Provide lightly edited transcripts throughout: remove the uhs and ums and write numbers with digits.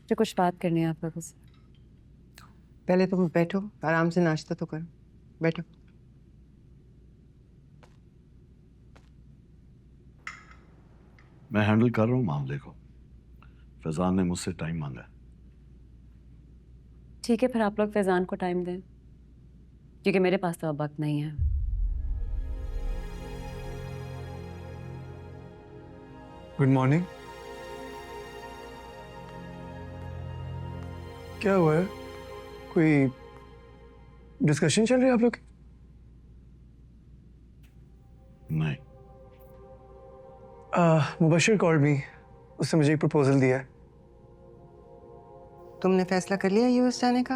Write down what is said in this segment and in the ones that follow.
मुझे कुछ बात करनी है आप लोगों से। पहले तुम बैठो, आराम से नाश्ता तो करो। बैठो। मैं हैंडल कर रहा हूँ मामले को। फैजान ने मुझसे टाइम मांगा है। ठीक है, फिर आप लोग फैजान को टाइम दें, क्योंकि मेरे पास तो अब वक्त नहीं है। Good morning. क्या हुआ है? कोई डिस्कशन चल रही है आप लोग की? नहीं। मुबशिर कॉल्ड मी, उसने मुझे एक प्रपोजल दिया है। तुमने फैसला कर लिया यूएस जाने का?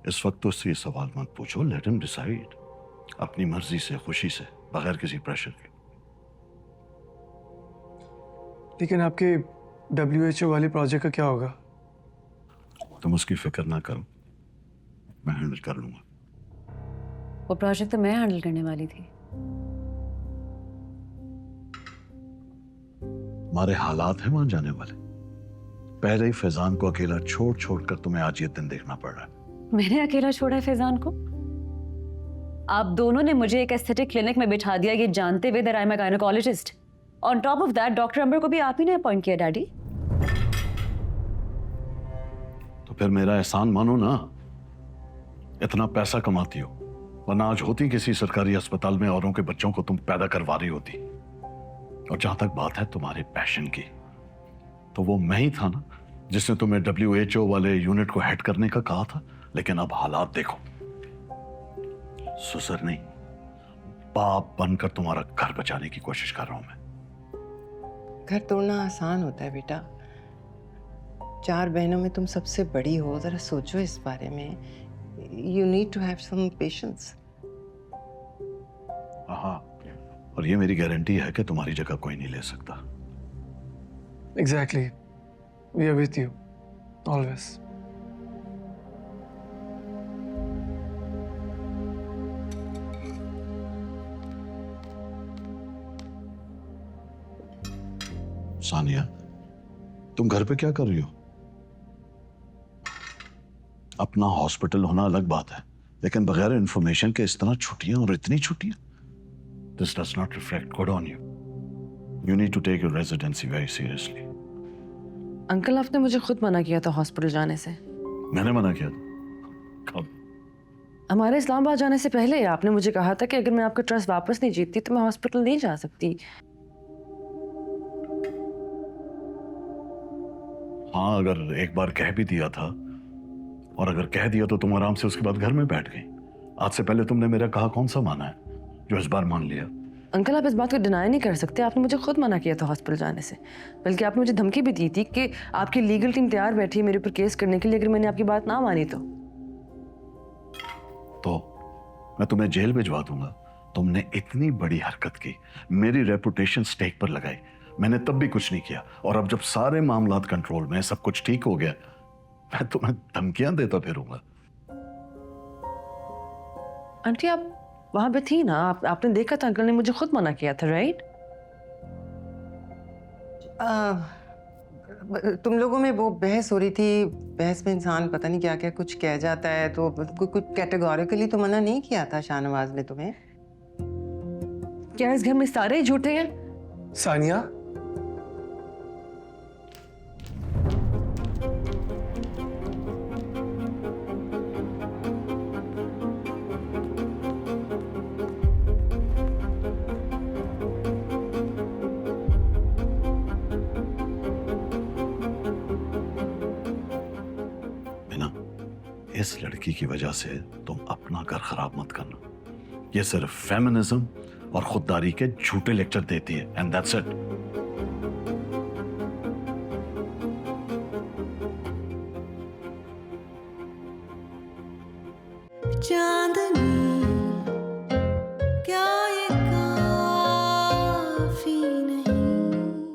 इस वक्त तो उससे ये सवाल मत पूछो। लेट हिम डिसाइड, अपनी मर्जी से, खुशी से, बगैर किसी प्रेशर के। लेकिन आपके WHO वाले प्रोजेक्ट का क्या होगा? तुम उसकी फिक्र ना करो, मैं हैंडल कर लूंगा। वो प्रोजेक्ट तो मैं हैंडल करने वाली थी। हमारे हालात हैं वहां जाने वाले। पहले ही फैजान को अकेला छोड़ छोड़ कर तुम्हें आज ये दिन देखना पड़ रहा है। मैंने अकेला छोड़ा है फैजान को? आप दोनों ने मुझे एक एस्थेटिक क्लिनिक में बिठा दिया, ये जानते हुए that I am a gynaecologist. On top of that doctor Ambar को भी आप ही ने अपॉइंट किया डैडी। तो फिर मेरा एहसान मानो ना। इतना पैसा कमाती हो, वरना आज होती किसी सरकारी अस्पताल में औरों के बच्चों को तुम पैदा करवा रही होती। और जहां तक बात है तुम्हारे पैशन की, तो वो मैं ही था ना जिसने तुम्हें WHO वाले यूनिट को हेड करने का कहा था। लेकिन अब हालात देखो, ससुर नहीं, बाप बनकर तुम्हारा घर बचाने की कोशिश कर रहा हूं मैं। घर तोड़ना आसान होता है बेटा। 4 बहनों में तुम सबसे बड़ी हो, जरा सोचो इस बारे में। You need to have some patience. हाँ, और ये मेरी गारंटी है कि तुम्हारी जगह कोई नहीं ले सकता। Exactly, we are with you always. Sania, तुम घर पे क्या कर रही हो? अपना हॉस्पिटल होना अलग बात है, लेकिन बगैर इंफॉर्मेशन के इस तरह छुट्टियां, और इतनी छुट्टियां, this does not reflect good on you. You need to take your residency very seriously. Uncle, आपने मुझे खुद मना किया था हॉस्पिटल जाने से। मैंने मना किया था? कब? हमारे इस्लामाबाद जाने से पहले आपने मुझे कहा था कि अगर मैं आपका ट्रस्ट वापस नहीं जीतती तो मैं हॉस्पिटल नहीं जा सकती। हाँ, अगर एक बार कह भी दिया था, और अगर कह दिया तो तुम आराम से उसके बाद घर में बैठ गई। आज से पहले तुमने मेरा कहा कौन सा माना है जो इस बार मान लिया? अंकल, आप इस बात को डिनाई नहीं कर सकते। आपने मुझे खुद मना किया था हॉस्पिटल जाने से, बल्कि आपने मुझे धमकी भी दी थी कि आपकी लीगल टीम तैयार बैठी है मेरे ऊपर केस करने के लिए अगर मैंने आपकी बात ना मानी तो मैं तुम्हें जेल भिजवा दूंगा। तुमने इतनी बड़ी हरकत की, मेरी रेपुटेशन स्टेक पर लगाई, मैंने तब भी कुछ नहीं किया। और अब जब सारे मामलात कंट्रोल में, सब कुछ ठीक हो गया, मैं तुम्हें धमकियां देता फिरूंगा? आंटी, आप वहां पे थी ना, आपने देखा था अंकल ने मुझे खुद मना किया था, राइट? तुम लोगों में वो बहस हो रही थी। बहस में इंसान पता नहीं क्या क्या कुछ कह जाता है, तो कुछ कैटेगोरिकली तो मना नहीं किया था शाहनवाज ने तुम्हें। क्या इस घर में सारे ही झूठे हैं? सानिया, बिना, इस लड़की की वजह से तुम अपना घर खराब मत करना। ये सिर्फ फेमिनिज्म और खुददारी के झूठे लेक्चर देती है, एंड दैट्स इट। जा